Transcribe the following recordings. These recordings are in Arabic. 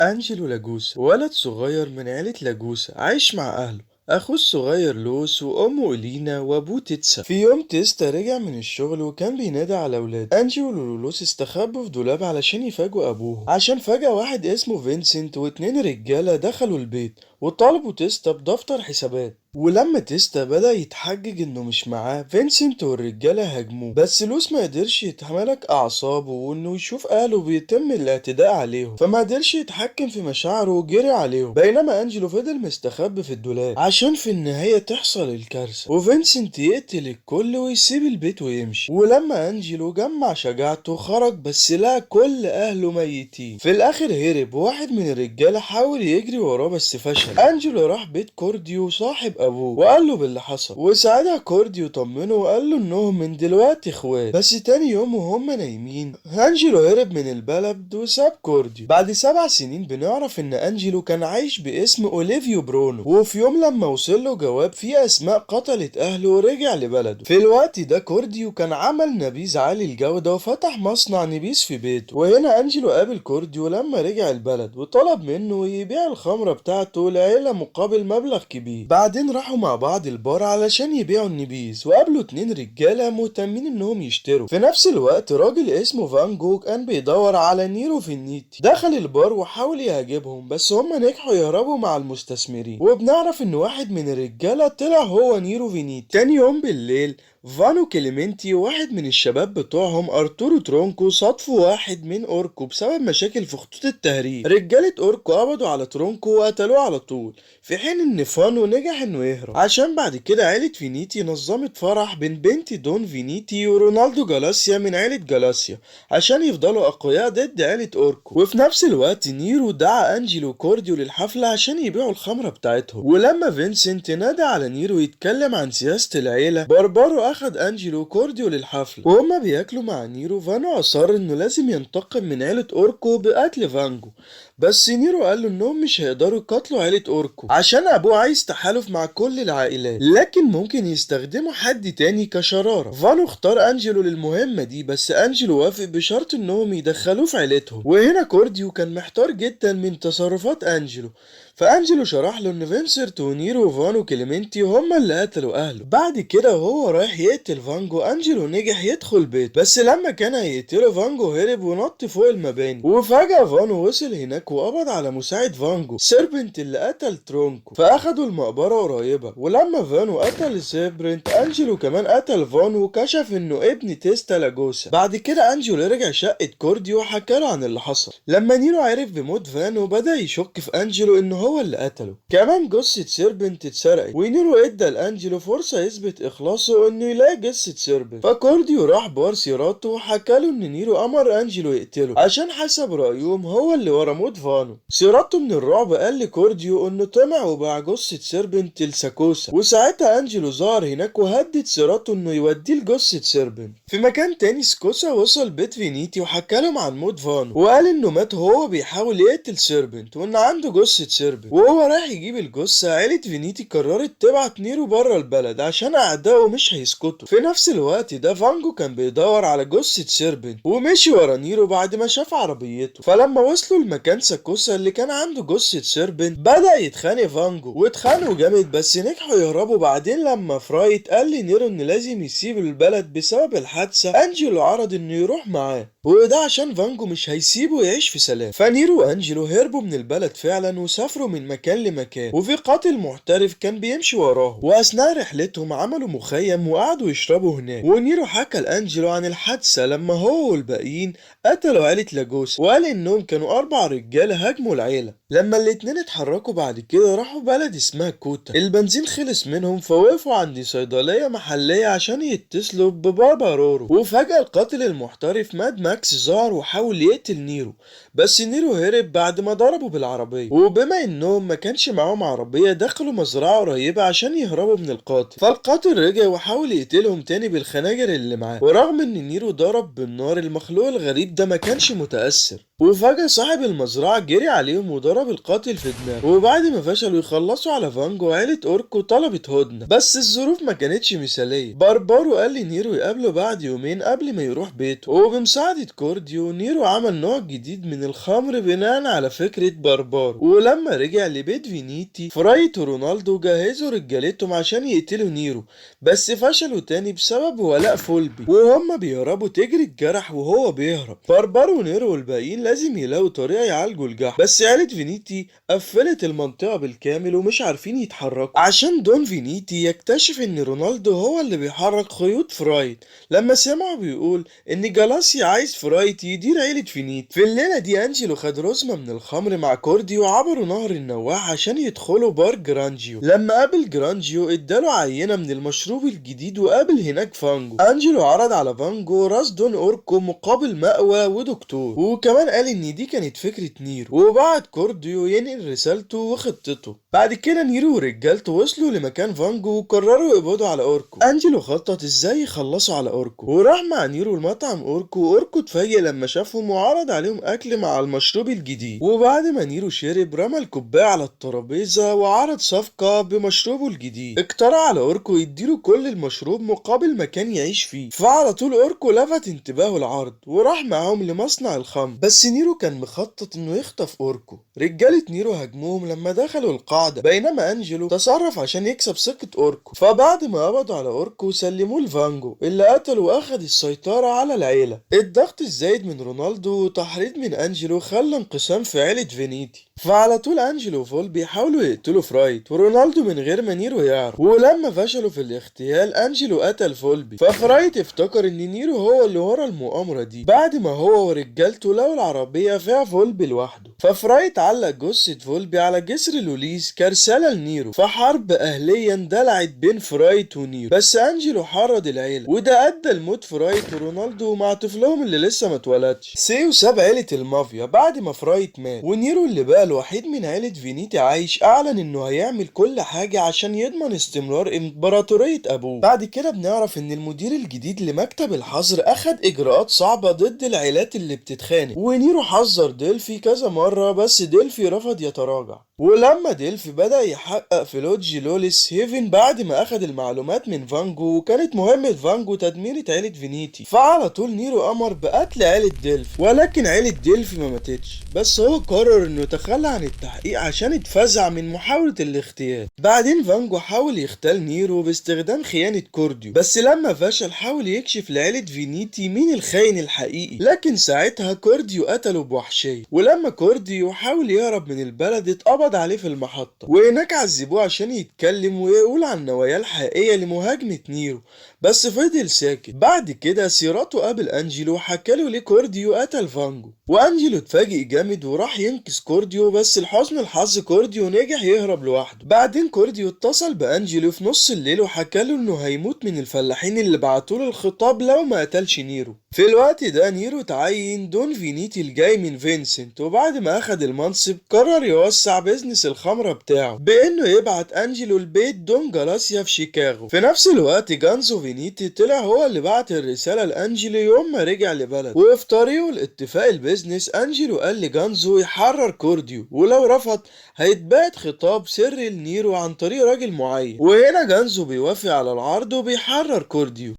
أنجلو لاجوسا ولد صغير من عيلة لاجوسا عايش مع أهله. أخوه الصغير لوس وأمه إلينا وأبوه تيتسا. في يوم تيستا رجع من الشغل وكان بينادي على أولاده. أنجلو ولولوس استخبوا في دولاب علشان يفاجئوا أبوهم، عشان فجأة واحد اسمه فينسنت واتنين رجالة دخلوا البيت وطالبوا تيستا بدفتر حسابات. ولما تيستا بدأ يتحجج انه مش معاه، فينسنت والرجالة هاجموه، بس لوس ما قدرش يتملك اعصابه وانه يشوف اهله بيتم الاعتداء عليهم، فما قدرش يتحكم في مشاعره وجري عليهم، بينما انجلو فضل مستخبي في الدولاب عشان في النهاية تحصل الكارثة وفينسنت يقتل الكل ويسيب البيت ويمشي. ولما انجلو جمع شجاعته خرج، بس لقى كل اهله ميتين. في الاخر هرب، واحد من الرجالة حاول يجري وراه بس فشل. انجلو راح بيت كورديو صاحب ابوه وقال له باللي حصل، وساعتها كورديو طمنه وقال له انهم من دلوقتي اخوات. بس تاني يوم وهم نايمين انجلو هرب من البلد وساب كورديو. بعد 7 سنين بنعرف ان انجلو كان عايش باسم اوليفيو برونو، وفي يوم لما وصل له جواب فيه اسماء قتلت اهله ورجع لبلده. في الوقت ده كورديو كان عمل نبيذ عالي الجودة وفتح مصنع نبيذ في بيته. وهنا انجلو قابل كورديو لما رجع البلد وطلب منه يبيع الخمرة بتاعته لعيلة مقابل مبلغ كبير. بعدين راحوا مع بعض البار علشان يبيعوا النبيذ، وقابلوا اتنين رجالة مهتمين انهم يشتروا. في نفس الوقت راجل اسمه فان جوغ كان بيدور على نيرو فينيتي، دخل البار وحاول يهاجمهم بس هما نجحوا يهربوا مع المستثمرين. وبنعرف ان واحد من الرجالة طلع هو نيرو فينيتي. تاني يوم بالليل فانو كليمنتي وواحد من الشباب بتوعهم ارتورو ترونكو صادفوا واحد من اوركو بسبب مشاكل في خطوط التهريب. رجالة اوركو قبضوا على ترونكو وقتلوه على طول، في حين ان فانو نجح انه يهرب. عشان بعد كده عيلة فينيتي نظمت فرح بين بنت دون فينيتي ورونالدو جالاسيا من عيلة جالاسيا عشان يفضلوا اقوياء ضد عيلة اوركو. وفي نفس الوقت نيرو دعا انجيلو كورديو للحفلة عشان يبيعوا الخمرة بتاعتهم. ولما فينسنت نادى على نيرو يتكلم عن سياسة العيلة، باربارو اخد انجيلو كورديو للحفلة. وهما بياكلوا مع نيرو فانو اصر انه لازم ينتقم من عيلة اوركو بقتل فانجو، بس نيرو قال له انهم مش هيقدروا يقاتلوا عيلة اوركو عشان ابوه عايز تحالف مع كل العائلات، لكن ممكن يستخدموا حد تاني كشرارة. فانو اختار انجلو للمهمة دي، بس انجلو وافق بشرط انهم يدخلوه في عيلتهم. وهنا كورديو كان محتار جدا من تصرفات انجلو، فانجلو شرح له ان فينسنت ونيرو وفانو كليمنتي هما اللي قتلوا اهله. بعد كده وهو رايح يقتل فانجو، انجلو نجح يدخل بيت، بس لما كان هيقتله فانجو هرب ونط فوق المباني. وفجأة فانو وصل هناك وقبض على مساعد فانجو سيربنت اللي قتل ترونكو، فاخدوا المقبرة قريبة. ولما فانو قتل سيربنت، انجلو كمان قتل فانو وكشف انه ابن تيستا لاجوسا. بعد كده انجلو رجع شقة كورديو وحكى له عن اللي حصل. لما نيرو عرف بموت فانو بدأ يشك في انجلو انه هو اللي قتله. كمان جثة سيربنت اتسرقت، ونيرو ادى لانجلو فرصة يثبت اخلاصه انه يلاقي جثة سيربنت. فكورديو راح بار سيراتو وحكى له ان نيرو امر انجلو يقتله عشان حسب رأيهم هو اللي ورا موت فانو. سيراتو من الرعب قال لكورديو انه طمع وباع جثة سيربنت لساكوسا، وساعتها انجلو ظهر هناك وهدد سيراتو انه يوديه لجثة سيربنت. في مكان تاني سكوسا وصل بيت فينيتي وحكى لهم عن موت فانو، وقال انه مات وهو بيحاول يقتل سيربنت وان عنده جثة سيربنت. وهو رايح يجيب الجثة، عيلة فينيتي قررت تبعت نيرو بره البلد عشان اعدائه مش هيسكتوا. في نفس الوقت ده فانجو كان بيدور على جثة سيربنت ومشي ورا نيرو بعد ما شاف عربيته. فلما وصلوا لمكان ساكوسا اللي كان عنده جثة سيربنت، بدأ يتخانق فانجو واتخانقوا جامد، بس نجحوا يهربوا. بعدين لما فرايت قال لنيرو ان لازم يسيب البلد بسبب الحادثة، انجلو عرض انه يروح معاه، وده عشان فانجو مش هيسيبه يعيش في سلام. فنيرو وانجلو هربوا من البلد فعلا وسافروا من مكان لمكان، وفي قاتل محترف كان بيمشي وراهم. واثناء رحلتهم عملوا مخيم وقعدوا يشربوا هناك. ونيرو حكى لانجلو عن الحادثة لما هو والباقيين قتلوا عيلة لاجوس، وقال انهم كانوا 4 رجالة هاجموا العيلة. لما الاتنين اتحركوا بعد كده راحوا بلد اسمها كوتا. البنزين خلص منهم فوقفوا عند صيدلية محلية عشان يتصلوا ببابا رورو. وفجأة القاتل المحترف ماد ماكس ظهر وحاول يقتل نيرو، بس نيرو هرب بعد ما ضربه بالعربية. وبما انهم ما كانش معاهم عربية، دخلوا مزرعة قريبة عشان يهربوا من القاتل. فالقاتل رجع وحاول يقتلهم تاني بالخناجر اللي معاه. ورغم ان نيرو ضرب بالنار، المخلوق الغريب ده ما كانش متأثر. وفجأة صاحب المزرعة جري عليهم وضرب القاتل في دماغه. وبعد ما فشلوا يخلصوا على فانجو، عيلة اوركو طلبت هدنة، بس الظروف ما كانتش مثالية. باربارو قال لنيرو يقابله بعد يومين قبل ما يروح بيته، وبمساعدة كورديو نيرو عمل نوع جديد من الخمر بناء على فكرة باربارو. ولما رجع لبيت فينيتي، فرايت ورونالدو جهزوا رجالتهم عشان يقتلوا نيرو، بس فشلوا تاني بسبب ولاء فولبي. وهم بيهربوا تجري الجرح وهو بيهرب. باربارو ونيرو والباقيين لازم يلاقوا طريقة يعالجوا الجرح، بس عيلة فينيتي قفلت المنطقة بالكامل ومش عارفين يتحركوا، عشان دون فينيتي يكتشف ان رونالدو هو اللي بيحرك خيوط فرايت لما سمعوا بيقول ان جالاسيا عايز فرايت يدير عيلة فينيتي. في الليلة دي انجيلو خد رزمة من الخمر مع كوردي وعبروا نهر النواح عشان يدخلوا بار جرانجيو. لما قابل جرانجيو اداله عينة من المشروب الجديد، وقابل هناك فانجو. انجيلو عرض على فانجو راس دون اوركو مقابل مأوى ودكتور، وكمان قال ان دي كانت فكرة نيرو، وبعد كورديو ينقل رسالته وخطته. بعد كده نيرو ورجالته وصلوا لمكان فانجو وقرروا يقبضوا على اوركو. انجيلو خطط ازاي يخلصوا على اوركو، وراح مع نيرو لمطعم اوركو اتفاجئ لما شافهم وعرض عليهم اكل مع المشروب الجديد. وبعد ما نيرو شرب، رمى الكوبايه على الترابيزه وعرض صفقه بمشروبه الجديد. اقترح على اوركو يديله كل المشروب مقابل مكان يعيش فيه، فعلى طول اوركو لفت انتباهه العرض وراح معاهم لمصنع الخمر. بس نيرو كان مخطط انه يخطف اوركو. رجاله نيرو هاجموهم لما دخلوا القاعده، بينما انجلو تصرف عشان يكسب ثقه اوركو. فبعد ما قبضوا على اوركو سلموه لفانجو اللي قتل واخد السيطره على العيله. الضغط الزايد من رونالدو وتحريض من انجلو خلى انقسام في عيله فينيتي، فعلى طول انجلو وفول بيحاولوا يقتلوا فرايت ورونالدو من غير ما نيرو يعرف. ولما فشلوا في الاغتيال، انجلو قتل فولبي، ففرايت افتكر ان نيرو هو اللي ورا المؤامره دي. بعد ما هو ورجالته لقوا العربيه فيها فولبي لوحده، ففرايت علق جثه فولبي على جسر لوليس كرساله لنيرو. فحرب اهليه اندلعت بين فرايت ونيرو، بس انجلو حرض العيله، وده ادى لموت فرايت ورونالدو مع طفلهم اللي لسه ما اتولدش. سيو ساب عيله المافيا بعد ما فرايت مات، ونيرو اللي بقى الوحيد من عيلة فينيتي عايش اعلن انه هيعمل كل حاجة عشان يضمن استمرار امبراطورية ابوه. بعد كده بنعرف ان المدير الجديد لمكتب الحظر اخد اجراءات صعبة ضد العائلات اللي بتتخانق، ونيرو حذر ديلفي كذا مرة بس ديلفي رفض يتراجع. ولما ديلفي بدأ يحقق في لودج لوليس هيفن بعد ما اخد المعلومات من فانجو، وكانت مهمة فانجو تدمير عيلة فينيتي، فعلى طول نيرو امر بقتل عيلة ديلفي. ولكن عيلة ديلفي ما ماتتش، بس هو قرر انه يتخلى عن التحقيق عشان اتفزع من محاولة الاغتيال. بعدين فانجو حاول يختال نيرو باستخدام خيانة كورديو، بس لما فشل حاول يكشف لعيلة فينيتي مين الخاين الحقيقي، لكن ساعتها كورديو قتله بوحشية. ولما كورديو حاول يهرب من البلد اتقبض عليه في المحطة، وهناك عذبوه عشان يتكلم ويقول عن نواياه الحقيقية لمهاجمة نيرو، بس فضل ساكت. بعد كده سيراتو قابل انجلو وحكاله ليه كورديو قتل فانجو، وانجلو اتفاجئ جامد وراح ينقذ كورديو، بس لحسن الحظ كورديو نجح يهرب لوحده. بعدين كورديو اتصل بانجلو في نص الليل وحكاله انه هيموت من الفلاحين اللي بعتوله الخطاب لو ما قتلش نيرو. في الوقت ده نيرو تعين دون فينيتي الجاي من فينسنت، وبعد ما اخد المنصب قرر يوسع بيزنس الخمرة بتاعه بانه يبعت انجلو البيت دون جالاسيا في شيكاغو. في نفس الوقت جانزو فينيتي طلع هو اللي بعت الرسالة لانجلو يوم ما رجع لبلد، وفي طريقه لاتفاق البيزنس انجلو قال لجانزو يحرر كورديو، ولو رفض هيتبعت خطاب سري لنيرو عن طريق راجل معين. وهنا جانزو بيوافق على العرض وبيحرر كورديو.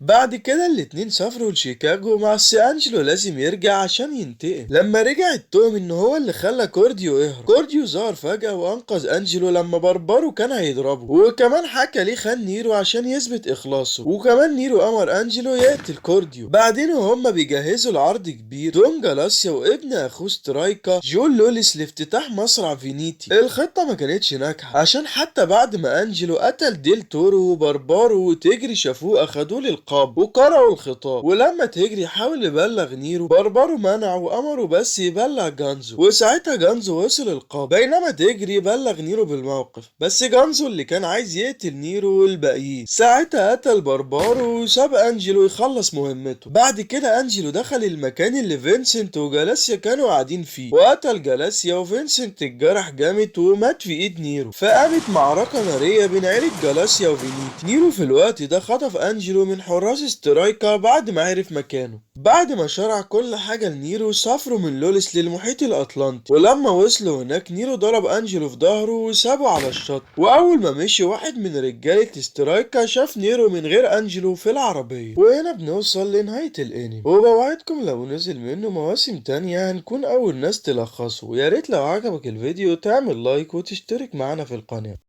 بعد كده الاتنين سافروا لشيكاغو، مع انجلو لازم يرجع عشان ينتقم. لما رجع اتهم ان هو اللي خلى كورديو يهرب. كورديو ظهر فجأة وانقذ انجلو لما بربرو كان هيضربه، وكمان حكى ليه خان نيرو عشان يثبت اخلاصه، وكمان نيرو امر انجلو يقتل كورديو. بعدين وهم بيجهزوا لعرض كبير دون جالاسيا وابن اخوه سترايكا جون لوليس لافتتاح مصرع فينيتي. الخطة ما كانتش ناجحة عشان حتى بعد ما انجلو قتل ديل تورو وبربارو وتجري شافوه اخدوه للقاعة العقاب وقرأوا الخطاب، ولما تجري حاول يبلغ نيرو، بربرو منعه وأمره بس يبلغ جانزو، وساعتها جانزو وصل القبر. بينما تجري بلغ نيرو بالموقف، بس جانزو اللي كان عايز يقتل نيرو والباقيين ساعتها قتل بربارو وساب أنجلو يخلص مهمته. بعد كده أنجلو دخل المكان اللي فينسنت وجالاسيا كانوا قاعدين فيه وقتل جالاسيا، وفينسنت اتجرح جامد ومات في ايد نيرو. فقامت معركة نارية بين عيلة جالاسيا وفينيت. نيرو في الوقت ده خطف أنجلو من حراس سترايكا بعد ما عرف مكانه. بعد ما شرع كل حاجة لنيرو سافروا من لوليس للمحيط الأطلنطي، ولما وصلوا هناك نيرو ضرب أنجلو في ظهره وسابه على الشط. وأول ما مشي واحد من رجالة سترايكا شاف نيرو من غير أنجلو في العربية. وهنا بنوصل لنهاية الانمي، وبوعدكم لو نزل منه مواسم تانية هنكون أول ناس تلخصه. وياريت لو عجبك الفيديو تعمل لايك وتشترك معنا في القناة.